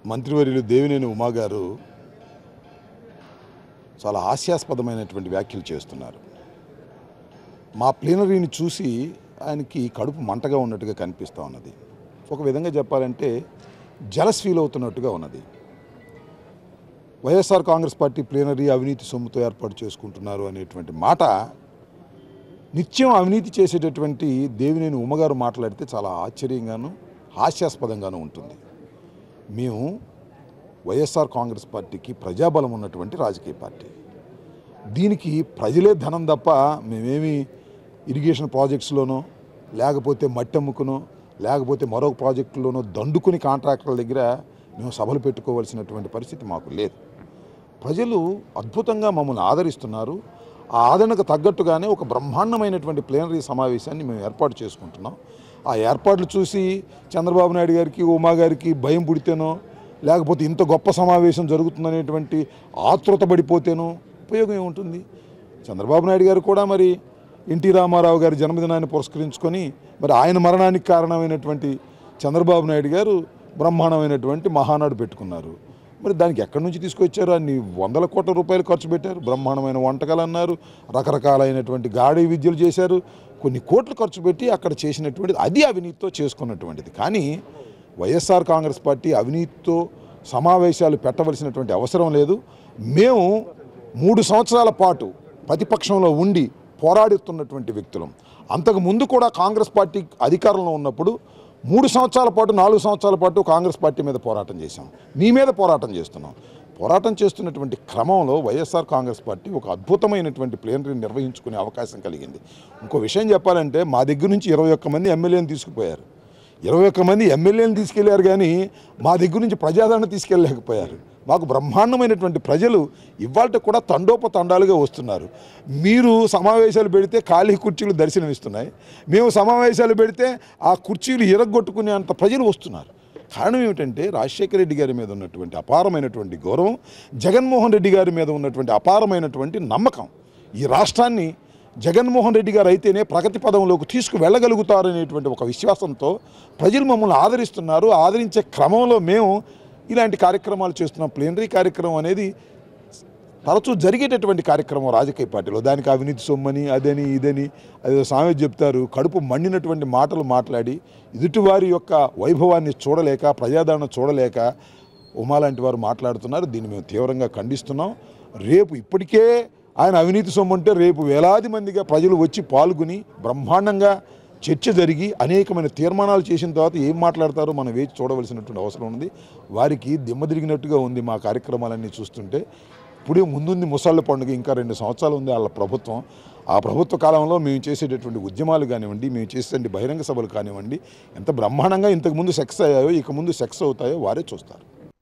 మంత్రివర్యులు దేవినేని ఉమా గారు చాలా హాస్యాస్పదమైనటువంటి వ్యాఖ్యలు చేస్తున్నారు. మా ప్లీనరీని చూసి ఆయనకి కడుపు మంటగా ఉన్నట్టుగా కనిపిస్తూ ఉన్నది. ఒక విధంగా చెప్పాలంటే జలస్ ఫీల్ అవుతున్నట్టుగా ఉన్నది. వైఎస్ఆర్ కాంగ్రెస్ పార్టీ ప్లీనరీ అవినీతి సొమ్ముతో ఏర్పాటు చేసుకుంటున్నారు అనేటువంటి మాట నిత్యం అవినీతి చేసేటటువంటి దేవినేని ఉమ్మగారు మాట్లాడితే చాలా ఆశ్చర్యంగాను హాస్యాస్పదంగాను ఉంటుంది. మేము వైఎస్ఆర్ కాంగ్రెస్ పార్టీకి ప్రజాబలం ఉన్నటువంటి రాజకీయ పార్టీ. దీనికి ప్రజలే ధనం తప్ప మేమేమి ఇరిగేషన్ ప్రాజెక్ట్స్లోనో లేకపోతే మట్టి అమ్ముకునో లేకపోతే మరొక ప్రాజెక్టులోనో దండుకుని కాంట్రాక్టర్ల దగ్గర మేము సభలు పెట్టుకోవాల్సినటువంటి పరిస్థితి మాకు లేదు. ప్రజలు అద్భుతంగా మమ్మల్ని ఆదరిస్తున్నారు. ఆ ఆదరణకు తగ్గట్టుగానే ఒక బ్రహ్మాండమైనటువంటి ప్లీనరీ సమావేశాన్ని మేము ఏర్పాటు చేసుకుంటున్నాం. ఆ ఏర్పాట్లు చూసి చంద్రబాబు నాయుడు గారికి ఉమా గారికి భయం పుడితేనో లేకపోతే ఇంత గొప్ప సమావేశం జరుగుతుందనేటువంటి ఆతృత పడిపోతేనో ఉపయోగం ఏముంటుంది? చంద్రబాబు నాయుడు గారు కూడా మరి ఎన్టీ రామారావు గారి జన్మదినాన్ని పురస్కరించుకొని మరి ఆయన మరణానికి కారణమైనటువంటి చంద్రబాబు నాయుడు గారు బ్రహ్మాండమైనటువంటి మహానాడు పెట్టుకున్నారు. మరి దానికి ఎక్కడి నుంచి తీసుకొచ్చారు? అన్ని వందల కోట్ల రూపాయలు ఖర్చు పెట్టారు. బ్రహ్మాండమైన వంటకాలు అన్నారు, రకరకాలైనటువంటి గాడి విద్యలు చేశారు, కొన్ని కోట్లు ఖర్చు పెట్టి అక్కడ చేసినటువంటిది అది అవినీతితో చేసుకున్నటువంటిది. కానీ వైఎస్ఆర్ కాంగ్రెస్ పార్టీ అవినీతితో సమావేశాలు పెట్టవలసినటువంటి అవసరం లేదు. మేము 3 సంవత్సరాల పాటు ప్రతిపక్షంలో ఉండి పోరాడుతున్నటువంటి వ్యక్తులం. అంతకు ముందు కూడా కాంగ్రెస్ పార్టీ అధికారంలో ఉన్నప్పుడు 3 సంవత్సరాల పాటు 4 సంవత్సరాల పాటు కాంగ్రెస్ పార్టీ మీద పోరాటం చేశాం. మీ మీద పోరాటం చేస్తున్నాం. పోరాటం చేస్తున్నటువంటి క్రమంలో వైఎస్ఆర్ కాంగ్రెస్ పార్టీ ఒక అద్భుతమైనటువంటి ప్లీనరీని నిర్వహించుకునే అవకాశం కలిగింది. ఇంకో విషయం చెప్పాలంటే మా దగ్గర నుంచి 21 మంది ఎమ్మెల్యేని తీసుకుపోయారు. 21 మంది ఎమ్మెల్యేని తీసుకెళ్లారు, కానీ మా దగ్గర నుంచి ప్రజాదరణ తీసుకెళ్ళలేకపోయారు. మాకు బ్రహ్మాండమైనటువంటి ప్రజలు ఇవాళ కూడా తండోపతండాలుగా వస్తున్నారు. మీరు సమావేశాలు పెడితే ఖాళీ కుర్చీలు దర్శనమిస్తున్నాయి. మేము సమావేశాలు పెడితే ఆ కుర్చీలు ఇరగొట్టుకునే అంత ప్రజలు వస్తున్నారు. కారణం ఏమిటంటే రాజశేఖర రెడ్డి గారి మీద ఉన్నటువంటి అపారమైనటువంటి గౌరవం, జగన్మోహన్ రెడ్డి గారి మీద ఉన్నటువంటి అపారమైనటువంటి నమ్మకం. ఈ రాష్ట్రాన్ని జగన్మోహన్ రెడ్డి గారు అయితేనే ప్రగతి పదంలోకి తీసుకువెళ్ళగలుగుతారనేటువంటి ఒక విశ్వాసంతో ప్రజలు మమ్మల్ని ఆదరిస్తున్నారు. ఆదరించే క్రమంలో మేము ఇలాంటి కార్యక్రమాలు చేస్తున్నాం. ప్లీనరీ కార్యక్రమం అనేది తరచూ జరిగేటటువంటి కార్యక్రమం రాజకీయ పార్టీలో. దానికి అవినీతి సొమ్మని అదని ఇదని అదే సామెత చెప్తారు. కడుపు మండినటువంటి మాటలు మాట్లాడి ఎదుటివారి యొక్క వైభవాన్ని చూడలేక, ప్రజాదరణ చూడలేక ఉమా లాంటి వారు మాట్లాడుతున్నారు. దీన్ని మేము తీవ్రంగా ఖండిస్తున్నాం. రేపు ఇప్పటికే ఆయన అవినీతి సొమ్ము అంటే రేపు వేలాది మందిగా ప్రజలు వచ్చి పాల్గొని బ్రహ్మాండంగా చర్చ జరిగి అనేకమైన తీర్మానాలు చేసిన తర్వాత ఏం మాట్లాడతారో మనం వేచి చూడవలసినటువంటి అవసరం ఉంది. వారికి దిమ్మ తిరిగినట్టుగా ఉంది మా కార్యక్రమాలన్నీ చూస్తుంటే. ఇప్పుడే ముందుంది ముసళ్ళ పండుగ, ఇంకా 2 సంవత్సరాలు ఉంది వాళ్ళ ప్రభుత్వం. ఆ ప్రభుత్వ కాలంలో మేము చేసేటటువంటి ఉద్యమాలు కానివ్వండి, మేము చేసేటువంటి బహిరంగ సభలు కానివ్వండి, ఎంత బ్రహ్మాండంగా ఇంతకుముందు సెక్స్ అయ్యాయో ఇక ముందు సెక్స్ అవుతాయో వారే చూస్తారు.